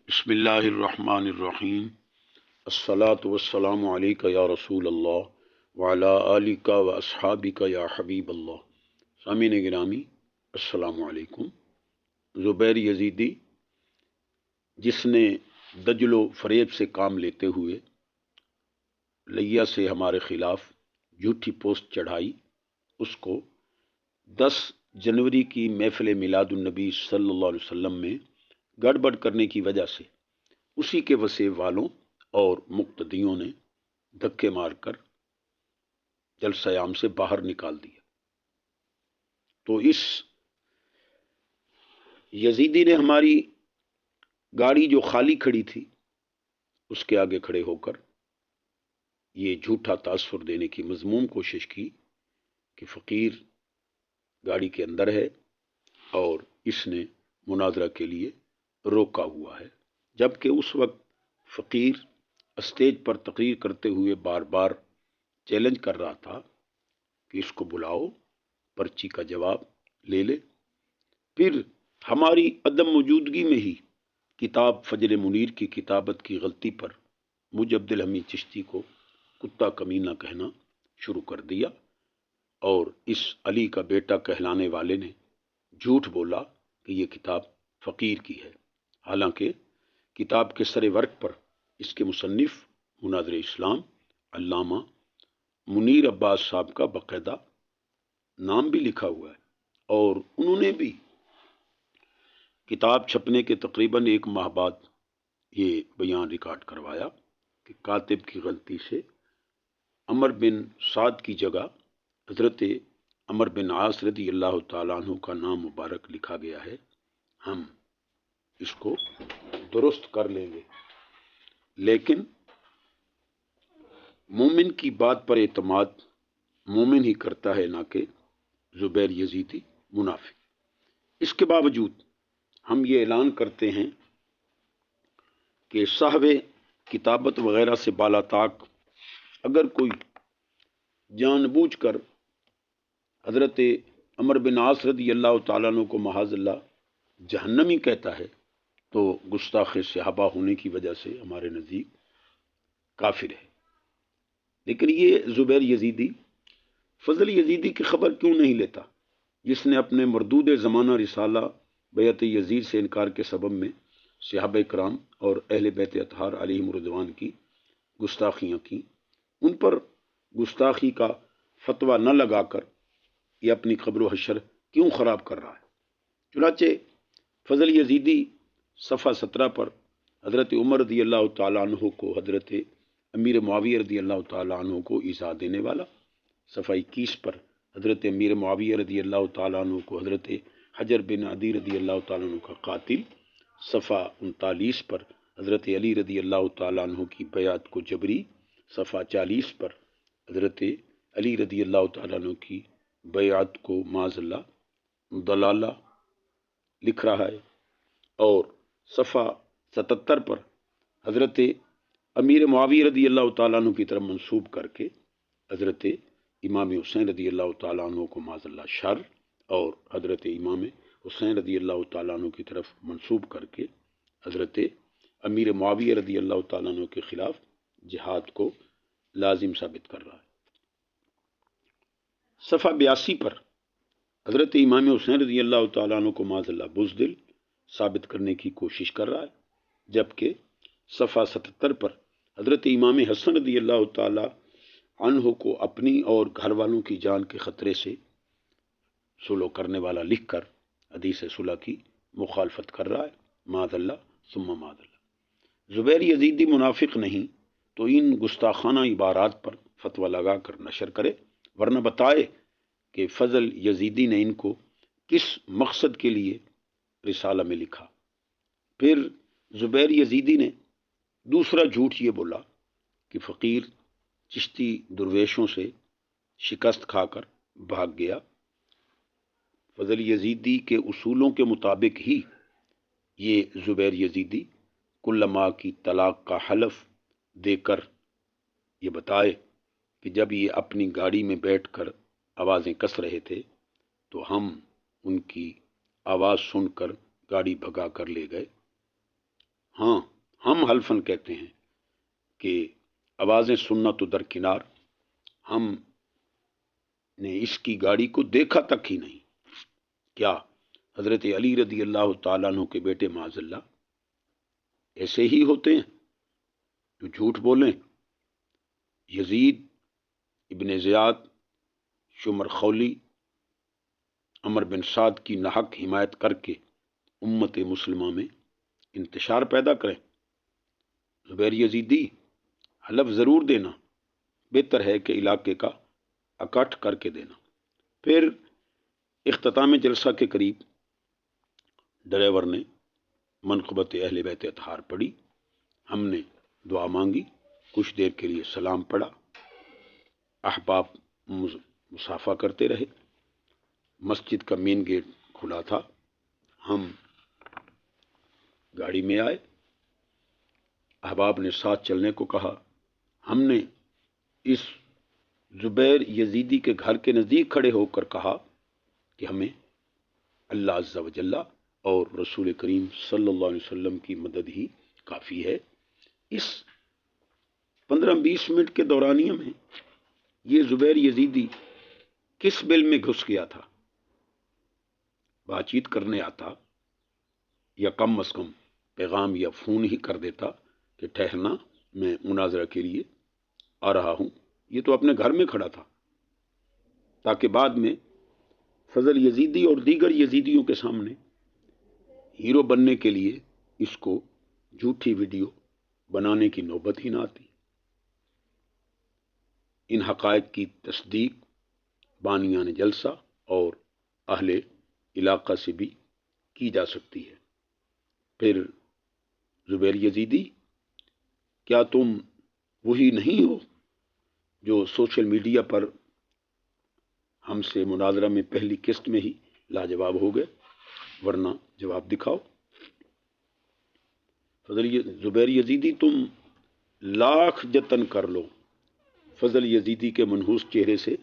بسم اللہ الرحمن الرحیم الصلاۃ والسلام علیک یا رسول اللہ وعلی آلک و اصحابک یا حبیب اللہ۔ سامعین گرامی، السلام علیکم۔ زبیر یزیدی، جس نے دجل و فریب سے کام لیتے ہوئے لیا سے ہمارے خلاف جھوٹی پوسٹ چڑھائی، اس کو 10 جنوری کی محفل میلاد النبی صلی اللہ علیہ وسلم میں گڑبڑ کرنے کی وجہ سے اسی کے وسیع والوں اور مقتدیوں نے دھکے مار کر جلسہ عام سے باہر نکال دیا۔ تو اس یزیدی نے ہماری گاڑی جو خالی کھڑی تھی اس کے آگے کھڑے ہو کر یہ جھوٹا تاثر دینے کی مذموم کوشش کی کہ فقیر گاڑی کے اندر ہے اور اس نے مناظرہ کے لیے روکا ہوا ہے، جبکہ اس وقت فقیر اسٹیج پر تقریر کرتے ہوئے بار بار چیلنج کر رہا تھا کہ اس کو بلاؤ، پرچی کا جواب لے لے۔ پھر ہماری عدم موجودگی میں ہی کتاب فجر منیر کی کتابت کی غلطی پر مجھ عبدالحمید چشتی کو کتا کمینہ کہنا شروع کر دیا، اور اس علی کا بیٹا کہلانے والے نے جھوٹ بولا کہ یہ کتاب فقیر کی ہے، حالانکہ کتاب کے سر ورق پر اس کے مصنف مناظر اسلام علامہ منیر عباس صاحب کا باقاعدہ نام بھی لکھا ہوا ہے، اور انہوں نے بھی کتاب چھپنے کے تقریباً 1 ماہ بعد یہ بیان ریکارڈ کروایا کہ کاتب کی غلطی سے عمر بن سعد کی جگہ حضرت عمر بن عاص رضی اللہ تعالیٰ عنہ کا نام مبارک لکھا گیا ہے، ہم اس کو درست کر لیں گے۔ لیکن مومن کی بات پر اعتماد مومن ہی کرتا ہے، نہ کہ زبیر یزیدی منافق۔ اس کے باوجود ہم یہ اعلان کرتے ہیں کہ صاحب کتابت وغیرہ سے بالا طاق اگر کوئی جان بوجھ کر حضرت عمر بن عاص رضی اللہ تعالیٰ عنہ کو معاذ اللہ جہنمی کہتا ہے تو گستاخ صحابہ ہونے کی وجہ سے ہمارے نزدیک کافر ہے۔ لیکن یہ زبیر یزیدی فضل یزیدی کی خبر کیوں نہیں لیتا، جس نے اپنے مردود زمانہ رسالہ بیعت یزید سے انکار کے سبب میں صحابہ کرام اور اہل بیت اطہار علیہم رضوان کی گستاخیاں کی، ان پر گستاخی کا فتویٰ نہ لگا کر یہ اپنی قبر و حشر کیوں خراب کر رہا ہے۔ چنانچہ فضل یزیدی صفحہ 17 پر حضرت عمر رضی اللہ تعالیٰ عنہ کو حضرت امیر معاویہ رضی اللہ تعالیٰ عنہ کو ایذا دینے والا، صفحہ 21 پر حضرت امیر معاویہ رضی اللہ تعالیٰ عنہ کو حضرت حجر بن عدی رضی اللہ تعالیٰ عنہ کا قاتل، صفحہ 39 پر حضرت علی رضی اللہ تعالیٰ عنہ کی بیعت کو جبری، صفحہ 40 پر حضرت علی رضی اللہ تعالیٰ عنہ کی بیعت کو معاذ اللہ ضلالہ لکھ رہا ہے، اور صفحہ 77 پر حضرت امیر معاویہ رضی اللہ تعالیٰ عنہ کی طرف منسوب کر کے حضرت امام حسین رضی اللہ تعالیٰ عنہ کو معاذ اللہ شر، اور حضرت امام حسین رضی اللہ تعالیٰ عنہ کی طرف منسوب کر کے حضرت امیر معاویہ رضی اللہ تعالیٰ عنہ کے خلاف جہاد کو لازم ثابت کر رہا ہے۔ صفحہ 82 پر حضرت امام حسین رضی اللہ تعالیٰ عنہ کو معاذ اللہ بزدل ثابت کرنے کی کوشش کر رہا ہے، جبکہ صفحہ 77 پر حضرت امام حسن رضی اللہ تعالیٰ عنہ کو اپنی اور گھر والوں کی جان کے خطرے سے صلح کرنے والا لکھ کر حدیث صلح کی مخالفت کر رہا ہے، معاذ اللہ ثم معاذ اللہ۔ زبیر یزیدی منافق نہیں تو ان گستاخانہ عبارات پر فتویٰ لگا کر نشر کرے، ورنہ بتائے کہ فضل یزیدی نے ان کو کس مقصد کے لیے رسالہ میں لکھا۔ پھر زبیر یزیدی نے دوسرا جھوٹ یہ بولا کہ فقیر چشتی درویشوں سے شکست کھا کر بھاگ گیا۔ فضل یزیدی کے اصولوں کے مطابق ہی یہ زبیر یزیدی کل ماہ کی طلاق کا حلف دے کر یہ بتائے کہ جب یہ اپنی گاڑی میں بیٹھ کر آوازیں کس رہے تھے تو ہم ان کی آواز سن کر گاڑی بھگا کر لے گئے، ہاں ہم حلفن کہتے ہیں کہ آوازیں سننا تو درکنار، ہم نے اس کی گاڑی کو دیکھا تک ہی نہیں۔ کیا حضرت علی رضی اللہ تعالیٰ عنہ کے بیٹے معاذ اللہ ایسے ہی ہوتے ہیں جو جھوٹ بولیں؟ یزید ابن زیاد، شمر خولی، عمر بن سعد کی ناحق حمایت کر کے امت مسلمہ میں انتشار پیدا کریں؟ زبیر یزیدی، حلف ضرور دینا، بہتر ہے کہ علاقے کا اکٹھ کر کے دینا۔ پھر اختتام جلسہ کے قریب ڈرائیور نے منقبت اہل بیت اطہار پڑھی، ہم نے دعا مانگی، کچھ دیر کے لیے سلام پڑھا، احباب مصافحہ کرتے رہے۔ مسجد کا مین گیٹ کھلا تھا، ہم گاڑی میں آئے، احباب نے ساتھ چلنے کو کہا۔ ہم نے اس زبیر یزیدی کے گھر کے نزدیک کھڑے ہو کر کہا کہ ہمیں اللہ عز و جل اور رسول کریم صلی اللہ علیہ وسلم کی مدد ہی کافی ہے۔ اس 15-20 منٹ کے دورانیہ میں یہ زبیر یزیدی کس بل میں گھس گیا تھا؟ بات چیت کرنے آتا یا کم از کم پیغام یا فون ہی کر دیتا کہ ٹھہرنا، میں مناظرہ کے لیے آ رہا ہوں۔ یہ تو اپنے گھر میں کھڑا تھا تاکہ بعد میں فضل یزیدی اور دیگر یزیدیوں کے سامنے ہیرو بننے کے لیے اس کو جھوٹی ویڈیو بنانے کی نوبت ہی نہ آتی۔ ان حقائق کی تصدیق بانیان جلسہ اور اہل علاقہ سے بھی کی جا سکتی ہے۔ پھر زبیر یزیدی، کیا تم وہی نہیں ہو جو سوشل میڈیا پر ہم سے مناظرہ میں پہلی قسط میں ہی لاجواب ہو گئے؟ ورنہ جواب دکھاؤ۔ زبیر یزیدی، تم لاکھ جتن کر لو، فضل یزیدی کے منحوس چہرے سے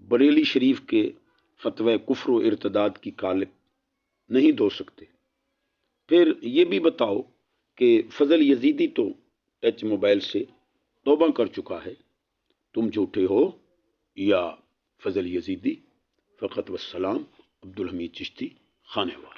بریلی شریف کے فتوی کفر و ارتداد کی کالک نہیں دھو سکتے۔ پھر یہ بھی بتاؤ کہ فضل یزیدی تو ٹچ موبائل سے توبہ کر چکا ہے، تم جھوٹے ہو یا فضل یزیدی؟ فقط والسلام، عبدالحمید چشتی، خانیوال۔